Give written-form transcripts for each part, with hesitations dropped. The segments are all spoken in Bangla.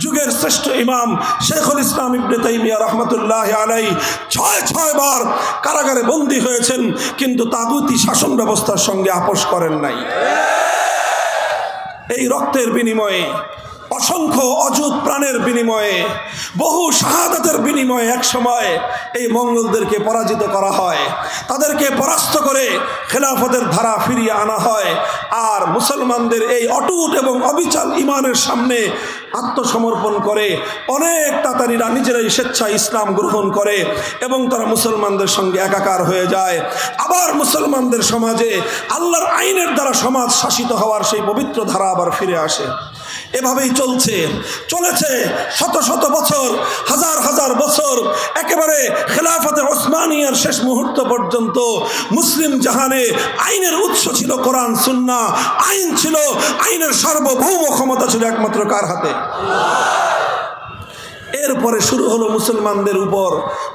যুগের শ্রেষ্ঠ ইমাম শেখুল ইসলাম ইবনে তাইমিয়া রাহমাতুল্লাহি আলাইহি 6 বার কারাগারে বন্দী হয়েছেন, কিন্তু তাগুতি শাসন ব্যবস্থার সঙ্গে আপোষ করেন নাই। এই রক্তের বিনিময়ে, অসংখ্য অযুত প্রাণের বিনিময়ে, বহু শাহাদাতের বিনিময়ে এক সময় এই মঙ্গলদেরকে পরাজিত করা হয়, তাদেরকে পরাস্ত করে খেলাফতের ধারা ফিরিয়ে আনা হয়। আর মুসলমানদের এই অটুট এবং অবিচল ঈমানের সামনে আত্মসমর্পণ করে অনেক তাতারিরা নিজেরাই স্বেচ্ছায় ইসলাম গ্রহণ করে এবং তারা মুসলমানদের সঙ্গে একাকার হয়ে যায়। আবার মুসলমানদের সমাজে আল্লাহর আইনের দ্বারা সমাজ শাসিত হওয়ার সেই পবিত্র ধারা আবার ফিরে আসে। এভাবেই চলেছে শত শত বছর, হাজার হাজার বছর, একেবারে খেলাফতে ওসমানিয়ার শেষ মুহূর্ত পর্যন্ত মুসলিম জাহানে আইনের উৎস ছিল কোরআন সুন্নাহ। আইন ছিল, আইনের সার্বভৌম ক্ষমতা ছিল একমাত্র কার হাতে? এরপরে শুরু হলো মুসলমানদের উপর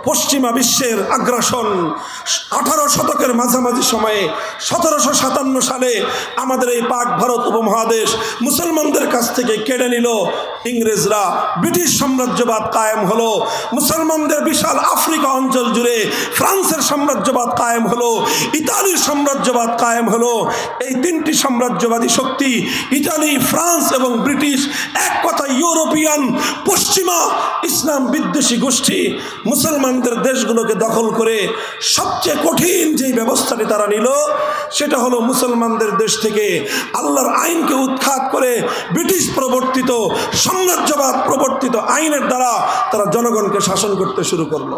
পশ্চিমা বিশ্বের আগ্রাসন। 18 শতকের মাঝামাঝি সময়ে 1757 সালে আমাদের এই পাক ভারত উপমহাদেশ মুসলমানদের কাছ থেকে কেড়ে নিল ইংরেজরা। ব্রিটিশ সাম্রাজ্যবাদ কায়েম হলো। মুসলমানদের বিশাল আফ্রিকা অঞ্চল জুড়ে ফ্রান্সের সাম্রাজ্যবাদ কায়েম হলো, ইতালির সাম্রাজ্যবাদ কায়েম হলো। এই তিনটি সাম্রাজ্যবাদী শক্তি, ইতালি, ফ্রান্স এবং ব্রিটিশ, এক কথা ইউরোপিয়ান পশ্চিমা ইসলাম বিদ্বেষী গোষ্ঠী মুসলমানদের দেশগুলোকে দখল করে সবচেয়ে কঠিন যেই ব্যবস্থাটি তারা নিল সেটা হলো মুসলমানদের দেশ থেকে আল্লাহর আইনকে উৎখাত করে ব্রিটিশ প্রবর্তিত, সাম্রাজ্যবাদ প্রবর্তিত আইনের দ্বারা তারা জনগণকে শাসন করতে শুরু করলো।